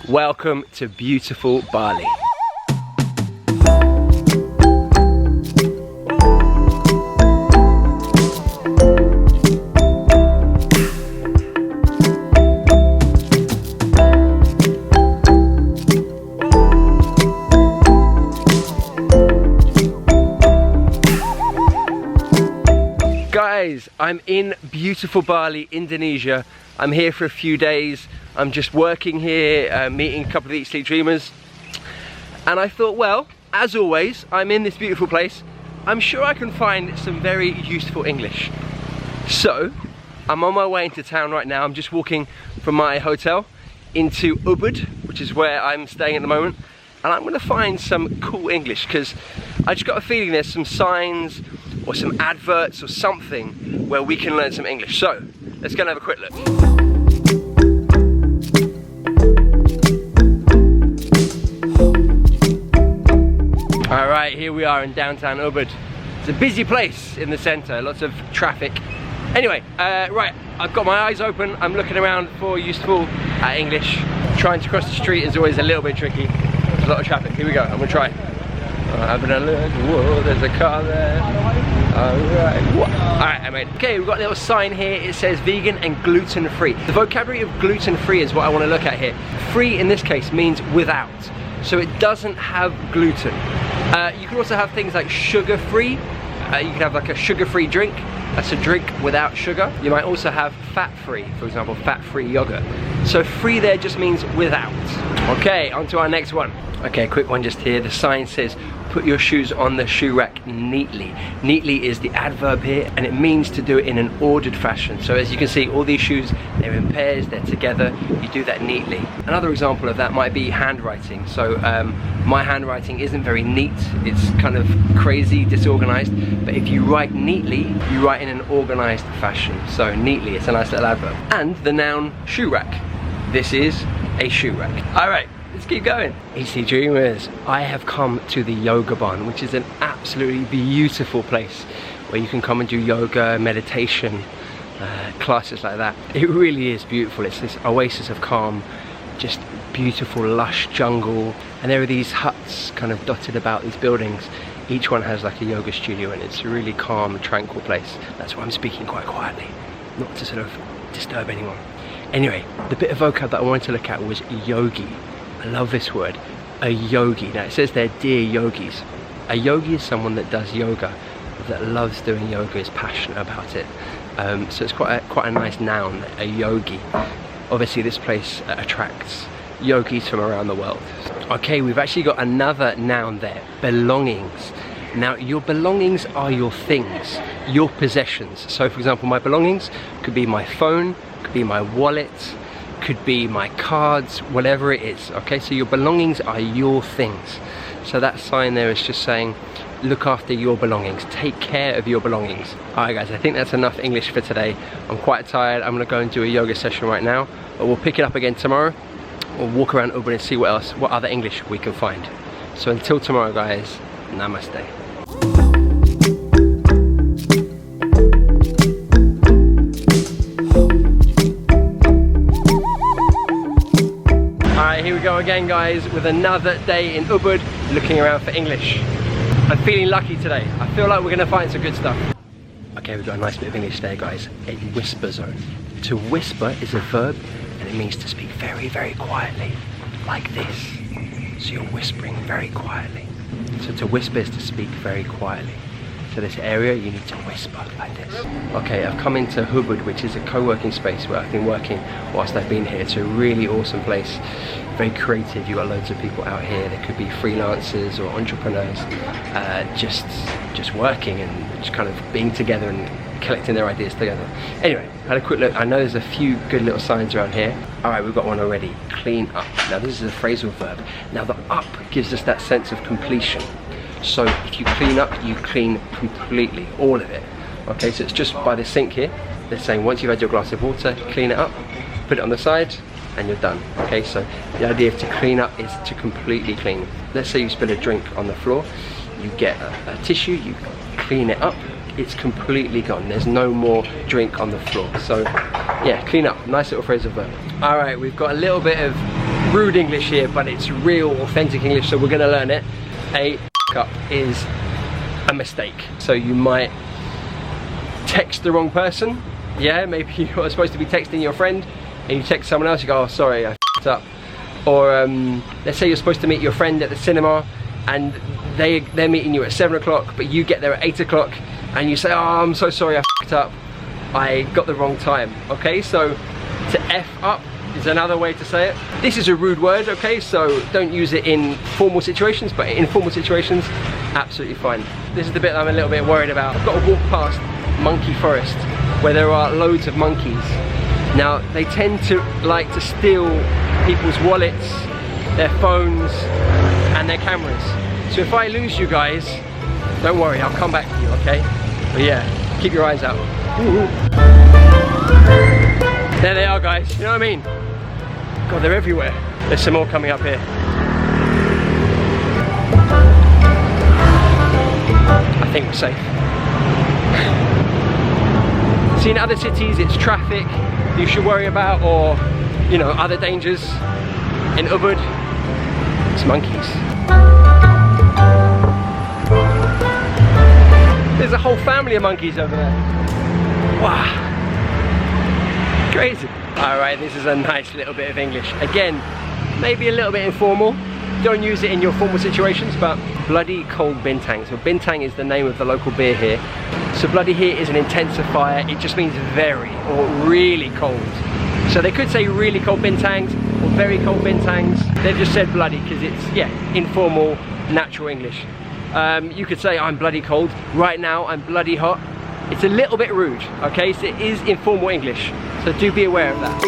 Welcome to beautiful Bali. Guys, I'm in beautiful Bali, Indonesia. I'm here for a few days. I'm just working here, meeting a couple of Eat Sleep Dreamers. And I thought, well, as always, I'm in this beautiful place. I'm sure I can find some very useful English. So, I'm on my way into town right now. I'm just walking from my hotel into Ubud, which is where I'm staying at the moment. And I'm gonna find some cool English, because I just got a feeling there's some signs or some adverts or something where we can learn some English. So, let's go and have a quick look. Alright, here we are in downtown Ubud. It's a busy place in the centre, lots of traffic. Anyway, right, I've got my eyes open. I'm looking around for useful English. Trying to cross the street is always a little bit tricky. There's a lot of traffic. Here we go, I'm gonna try. Having a look, whoa, there's a car there. Alright, I made it. Okay, we've got a little sign here. It says vegan and gluten free. The vocabulary of gluten free is what I want to look at here. Free in this case means without. So it doesn't have gluten. You can also have things like sugar free. You can have like a sugar free drink. That's a drink without sugar. You might also have fat free, for example, fat free yogurt. So free there just means without. Okay, on to our next one. Okay, quick one just here. The sign says, put your shoes on the shoe rack neatly. Neatly is the adverb here, and it means to do it in an ordered fashion. So as you can see, all these shoes, they're in pairs, they're together. You do that neatly. Another example of that might be handwriting. So my handwriting isn't very neat. It's kind of crazy, disorganized. But if you write neatly, you write in an organized fashion. So neatly, it's a nice little adverb. And the noun shoe rack. This is a shoe rack. All right. Let's keep going. Eat Sleep Dreamers, I have come to the yoga barn, which is an absolutely beautiful place where you can come and do yoga, meditation, classes like that. It really is beautiful. It's this oasis of calm, just beautiful lush jungle, and there are these huts kind of dotted about these buildings. Each one has like a yoga studio, and it's a really calm, tranquil place. That's why I'm speaking quite quietly, not to sort of disturb anyone. Anyway, the bit of vocab that I wanted to look at was yogi. I love this word, a yogi. Now it says there, dear yogis. A yogi is someone that does yoga, that loves doing yoga, is passionate about it. So it's quite a nice noun, a yogi. Obviously this place attracts yogis from around the world. Okay, we've actually got another noun there, belongings. Now your belongings are your things, your possessions. So for example, my belongings could be my phone, could be my wallet, could be my cards, whatever it is. Okay, so your belongings are your things. So that sign there is just saying, look after your belongings, take care of your belongings. Alright guys, I think that's enough English for today. I'm quite tired. I'm gonna go and do a yoga session right now, but we'll pick it up again tomorrow. We'll walk around Ubud and see what other English we can find. So until tomorrow guys, namaste. Here we go again guys, with another day in Ubud, looking around for English. I'm feeling lucky today. I feel like we're gonna find some good stuff. Okay, we've got a nice bit of English there guys. A whisper zone. To whisper is a verb, and it means to speak very, very quietly, like this. So you're whispering very quietly. So to whisper is to speak very quietly. So this area, you need to whisper like this. Okay, I've come into Ubud, which is a co-working space where I've been working whilst I've been here. It's a really awesome place, very creative. You've got loads of people out here. There could be freelancers or entrepreneurs, just working and just kind of being together and collecting their ideas together. Anyway, had a quick look. I know there's a few good little signs around here. All right, we've got one already, clean up. Now this is a phrasal verb. Now the up gives us that sense of completion. So if you clean up, you clean completely, all of it. Okay, so it's just by the sink here. They're saying once you've had your glass of water, clean it up, put it on the side, and you're done. Okay, so the idea of to clean up is to completely clean. Let's say you spill a drink on the floor, you get a tissue, you clean it up, it's completely gone. There's no more drink on the floor. So yeah, clean up, nice little phrasal verb. All right, we've got a little bit of rude English here, but it's real authentic English, so we're gonna learn it. A up is a mistake. So you might text the wrong person. Yeah, maybe you were supposed to be texting your friend and you text someone else, you go, oh sorry, I f***ed up. Or let's say you're supposed to meet your friend at the cinema and they're meeting you at 7 o'clock, but you get there at 8 o'clock and you say, oh, I'm so sorry, I f***ed up. I got the wrong time. Okay, so to F up is another way to say it. This is a rude word, okay, so don't use it in formal situations, but in informal situations, absolutely fine. This is the bit I'm a little bit worried about. I've got to walk past Monkey Forest, where there are loads of monkeys. Now, they tend to like to steal people's wallets, their phones, and their cameras. So if I lose you guys, don't worry, I'll come back to you, okay? But yeah, keep your eyes out. There they are, guys, you know what I mean? God, they're everywhere. There's some more coming up here. I think we're safe. See, in other cities, it's traffic you should worry about, or, you know, other dangers. In Ubud, it's monkeys. There's a whole family of monkeys over there. Wow. Crazy. Alright, this is a nice little bit of English. Again, maybe a little bit informal. Don't use it in your formal situations, but bloody cold bintang. So bintang is the name of the local beer here. So bloody here is an intensifier. It just means very or really cold. So they could say really cold bintangs or very cold bintangs. They've just said bloody because it's, yeah, informal, natural English. You could say I'm bloody cold. Right now I'm bloody hot. It's a little bit rude, okay? So it is informal English. So do be aware of that.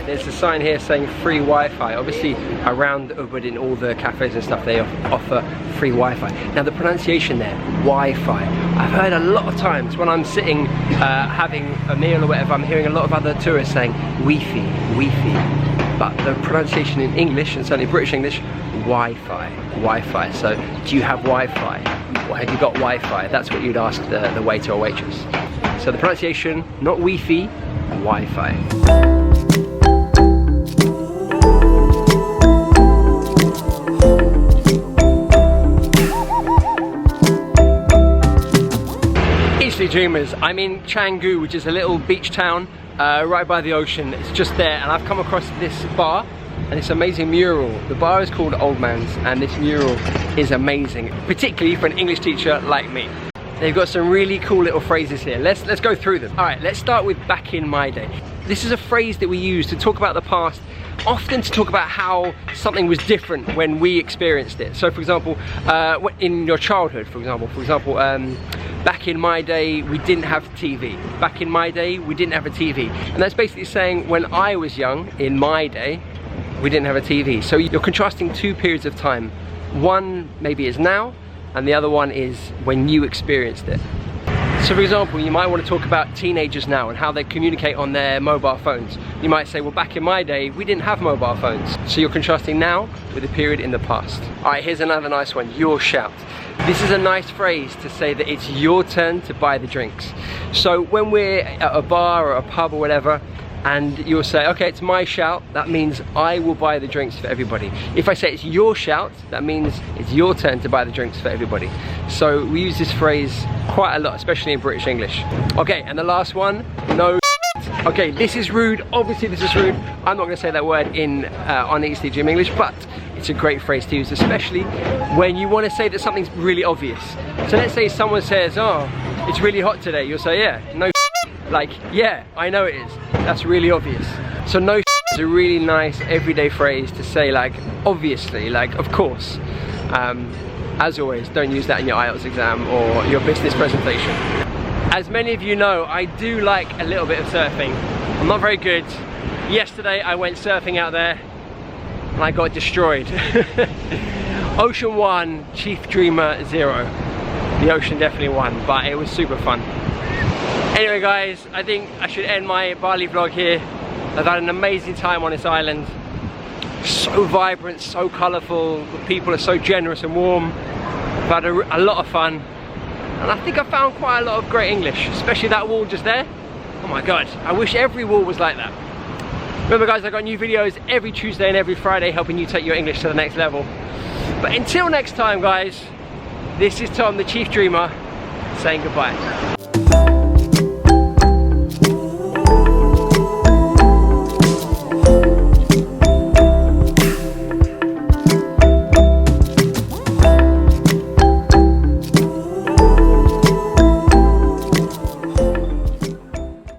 There's a sign here saying free Wi-Fi. Obviously around Ubud in all the cafes and stuff they offer free Wi-Fi. Now the pronunciation there, Wi-Fi, I've heard a lot of times when I'm sitting having a meal or whatever, I'm hearing a lot of other tourists saying Wifi, Wifi. But the pronunciation in English, and certainly British English, Wi-Fi, Wi-Fi. So do you have Wi-Fi? Or have you got Wi-Fi? That's what you'd ask the waiter or waitress. So the pronunciation, not Wi-Fi, Wi-Fi. Dreamers. I'm in Canggu, which is a little beach town right by the ocean. It's just there, and I've come across this bar and this amazing mural. The bar is called Old Man's, and this mural is amazing, particularly for an English teacher like me. They've got some really cool little phrases here. Let's go through them. All right, let's start with back in my day. This is a phrase that we use to talk about the past, often to talk about how something was different when we experienced it. So for example, in your childhood, for example, back in my day, we didn't have TV. Back in my day, we didn't have a TV. And that's basically saying when I was young, in my day, we didn't have a TV. So you're contrasting two periods of time. One maybe is now, and the other one is when you experienced it. So for example, you might want to talk about teenagers now and how they communicate on their mobile phones. You might say, well, back in my day, we didn't have mobile phones. So you're contrasting now with a period in the past. All right, here's another nice one, your shout. This is a nice phrase to say that it's your turn to buy the drinks. So when we're at a bar or a pub or whatever, and you'll say, okay, it's my shout, that means I will buy the drinks for everybody. If I say it's your shout, that means it's your turn to buy the drinks for everybody. So we use this phrase quite a lot, especially in British English. Okay, and the last one, no. Okay, this is rude, obviously this is rude. I'm not gonna say that word in on Easty Gym English, but it's a great phrase to use, especially when you wanna say that something's really obvious. So let's say someone says, oh, it's really hot today. You'll say, yeah, no. Like, yeah, I know it is. That's really obvious. So no is a really nice everyday phrase to say, like, obviously, like, of course. As always, don't use that in your IELTS exam or your business presentation. As many of you know, I do like a little bit of surfing. I'm not very good. Yesterday I went surfing out there and I got destroyed. Ocean won, Chief Dreamer 0. The ocean definitely won, but it was super fun. Anyway guys, I think I should end my Bali vlog here. I've had an amazing time on this island. So vibrant, so colourful, the people are so generous and warm. I've had a lot of fun, and I think I found quite a lot of great English, especially that wall just there. Oh my god, I wish every wall was like that. Remember guys, I've got new videos every Tuesday and every Friday helping you take your English to the next level. But until next time guys, this is Tom, the Chief Dreamer, saying goodbye.